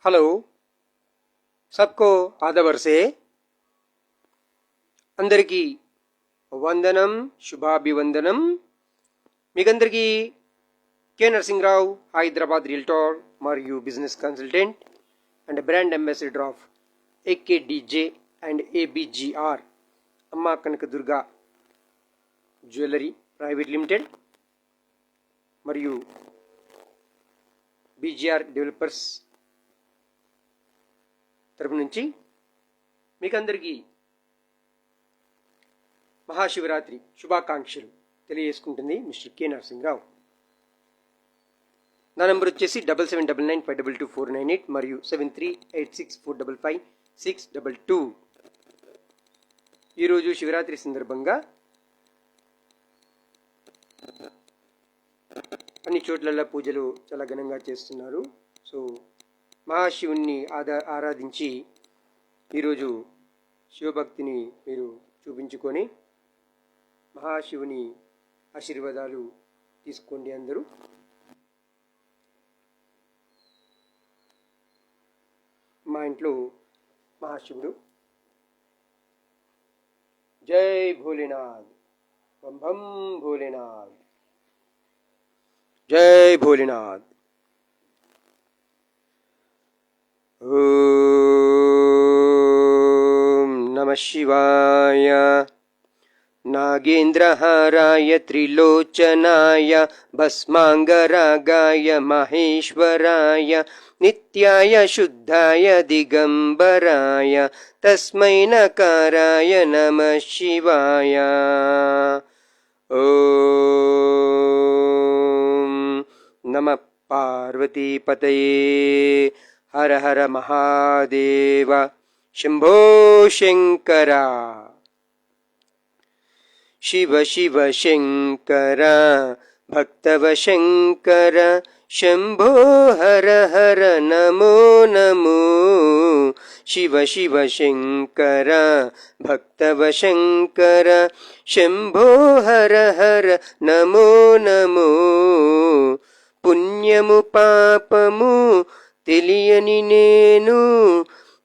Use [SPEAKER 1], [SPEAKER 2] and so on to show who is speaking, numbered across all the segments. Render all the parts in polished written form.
[SPEAKER 1] Hello, सबको आदबर से అందరికీ వందనం, శుభాభివందనం. మీకందరికీ కె నరసింహరావు, హైదరాబాద్ రియల్టర్ మరియు business consultant and brand ambassador of AKDJ and ABGR Amma Kanakadurga jewellery private limited మరియు బిజిఆర్ డెవలపర్స్ తరపు నుంచి మీకందరికీ మహాశివరాత్రి శుభాకాంక్షలు తెలియజేసుకుంటుంది మిస్టర్ కె నరసింహరావు. నా నంబర్ వచ్చేసి 7799522498 మరియు 7386455622. ఈరోజు శివరాత్రి సందర్భంగా అన్ని చోట్ల పూజలు చాలా ఘనంగా చేస్తున్నారు. సో మహాశివుణ్ణి ఆరాధించి ఈరోజు శివభక్తిని మీరు చూపించుకొని మహాశివుని ఆశీర్వాదాలు తీసుకోండి అందరూ. మా ఇంట్లో మహాశివుడు. జై భోలేనాథ్, బం బం భోలేనాథ్, జై భోలేనాథ్. ఓం నమః శివాయ. నాగేంద్రహారాయ త్రిలోచనాయ భస్మాంగరాగాయ మహేశ్వరాయ నిత్యాయ శుద్ధాయ దిగంబరాయ తస్మై నకారాయ నమః శివాయ. ఓం నమః పార్వతీపతయే. హర హర మహాదేవ. శంభో శంకర. శివ శివ శంకర భక్తవ శంకర. శంభో హర హర నమో నమో. శివ శివ శంకర భక్తవ శంకర. శంభో హర హర నమో నమో. పుణ్యము పాపము తెలియని నేను,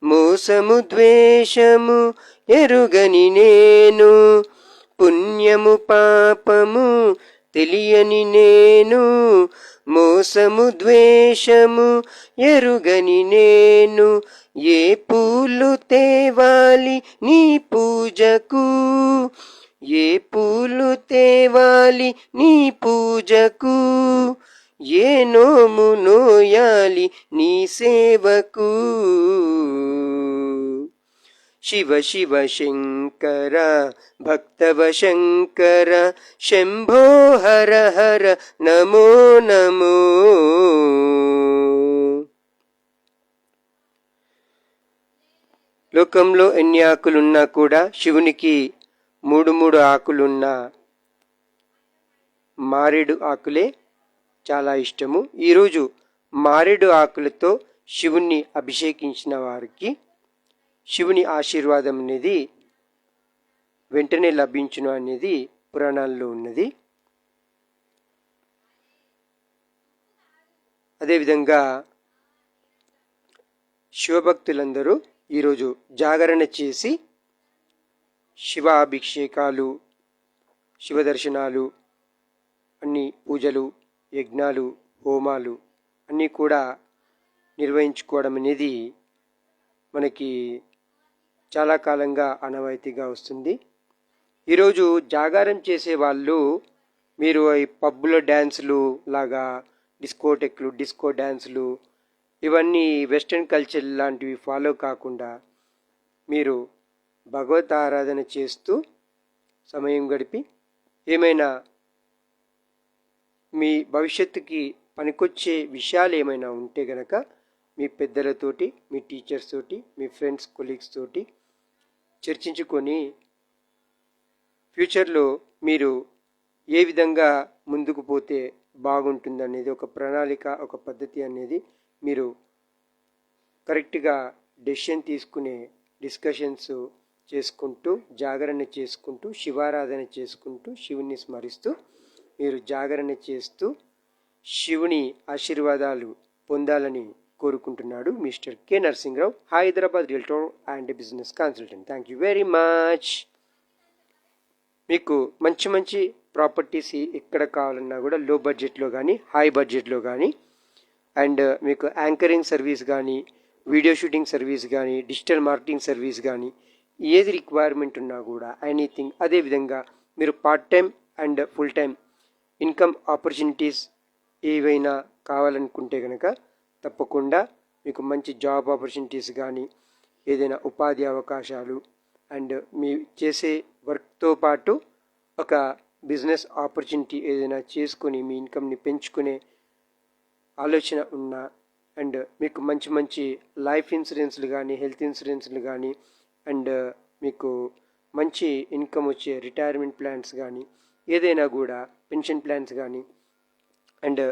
[SPEAKER 1] మోసము ద్వేషము ఎరుగని నేను. పుణ్యము పాపము తెలియని నేను, మోసము ద్వేషము ఎరుగని నేను. ఏ పూలు తేవాలి నీ పూజకు, ఏ పూలు తేవాలి నీ పూజకు. ఏ నోము నోయాలి నీ సేవకు. శివ శివ శంకర భక్తవ శంకర. శంభో హర హర నమో నమో. లోకంలో ఎన్ని ఆకులున్నా కూడా శివునికి మూడు ఆకులున్న మారేడు ఆకులే చాలా ఇష్టము. ఈరోజు మారేడు ఆకులతో శివుణ్ణి అభిషేకించిన వారికి శివుని ఆశీర్వాదం అనేది వెంటనే లభించును అనేది పురాణాల్లో ఉన్నది. అదేవిధంగా శివభక్తులందరూ ఈరోజు జాగరణ చేసి శివాభిషేకాలు, శివదర్శనాలు, అన్ని పూజలు, యజ్ఞాలు, హోమాలు అన్నీ కూడా నిర్వహించుకోవడం అనేది మనకి చాలా కాలంగా ఆనవాయితీగా వస్తుంది. ఈరోజు జాగారం చేసే వాళ్ళు మీరు ఈ పబ్బులో డ్యాన్సులు లాగా డిస్కోటెక్లు, డిస్కో డ్యాన్సులు ఇవన్నీ వెస్ట్రన్ కల్చర్ లాంటివి ఫాలో కాకుండా మీరు భగవత్ ఆరాధన చేస్తూ సమయం గడిపి ఏమైనా మీ భవిష్యత్తుకి పనికొచ్చే విషయాలు ఏమైనా ఉంటే గనక మీ పెద్దలతోటి, మీ టీచర్స్ తోటి, మీ ఫ్రెండ్స్, కొలీగ్స్ తోటి చర్చించుకొని ఫ్యూచర్లో మీరు ఏ విధంగా ముందుకు పోతే బాగుంటుందనేది ఒక ప్రణాళిక, ఒక పద్ధతి అనేది మీరు కరెక్ట్గా డెసిషన్ తీసుకునే డిస్కషన్స్ చేసుకుంటూ, జాగరణ చేసుకుంటూ, శివారాధన చేసుకుంటూ, శివుని స్మరిస్తూ మీరు జాగరణ చేస్తూ శివుని ఆశీర్వాదాలు పొందాలని కోరుకుంటున్నాడు mister K Narasimharao, Hyderabad realtor and business consultant. Thank you very much. మీకు మంచి మంచి ప్రాపర్టీస్ ఎక్కడ కావాలన్నా కూడా లో బడ్జెట్లో కానీ హై బడ్జెట్లో కానీ అండ్ మీకు యాంకరింగ్ సర్వీస్ కానీ వీడియో షూటింగ్ సర్వీస్ కానీ డిజిటల్ మార్కెటింగ్ సర్వీస్ కానీ ఏది రిక్వైర్మెంట్ ఉన్నా కూడా ఎనీథింగ్. అదేవిధంగా మీరు part time and full time income opportunities ఏవైనా కావాలనుకుంటే కనుక తప్పకుండా మీకు మంచి జాబ్ ఆపర్చునిటీస్ కానీ ఏదైనా ఉపాధి అవకాశాలు అండ్ మీ చేసే వర్క్తో పాటు ఒక బిజినెస్ ఆపర్చునిటీ ఏదైనా చేసుకొని మీ ఇన్కమ్ని పెంచుకునే ఆలోచన ఉన్నా అండ్ మీకు మంచి మంచి లైఫ్ ఇన్సూరెన్స్లు కానీ హెల్త్ ఇన్సూరెన్స్లు కానీ అండ్ మీకు మంచి ఇన్కమ్ వచ్చే రిటైర్మెంట్ ప్లాన్స్ కానీ ఏదైనా కూడా పెన్షన్ ప్లాన్స్ కానీ అండ్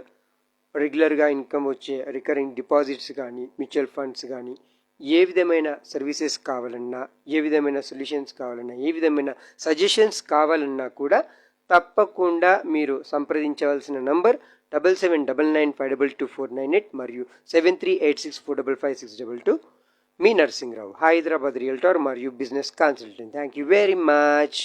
[SPEAKER 1] రెగ్యులర్గా ఇన్కమ్ వచ్చే రికరింగ్ డిపాజిట్స్ కానీ మ్యూచువల్ ఫండ్స్ కానీ ఏ విధమైన సర్వీసెస్ కావాలన్నా ఏ విధమైన సొల్యూషన్స్ కావాలన్నా ఏ విధమైన సజెషన్స్ కావాలన్నా కూడా తప్పకుండా మీరు సంప్రదించవలసిన నంబర్ 7799522498 మరియు 7386455622. మీ నరసింహరావు, హైదరాబాద్ రియల్టర్ మరియు business consultant. Thank you very much.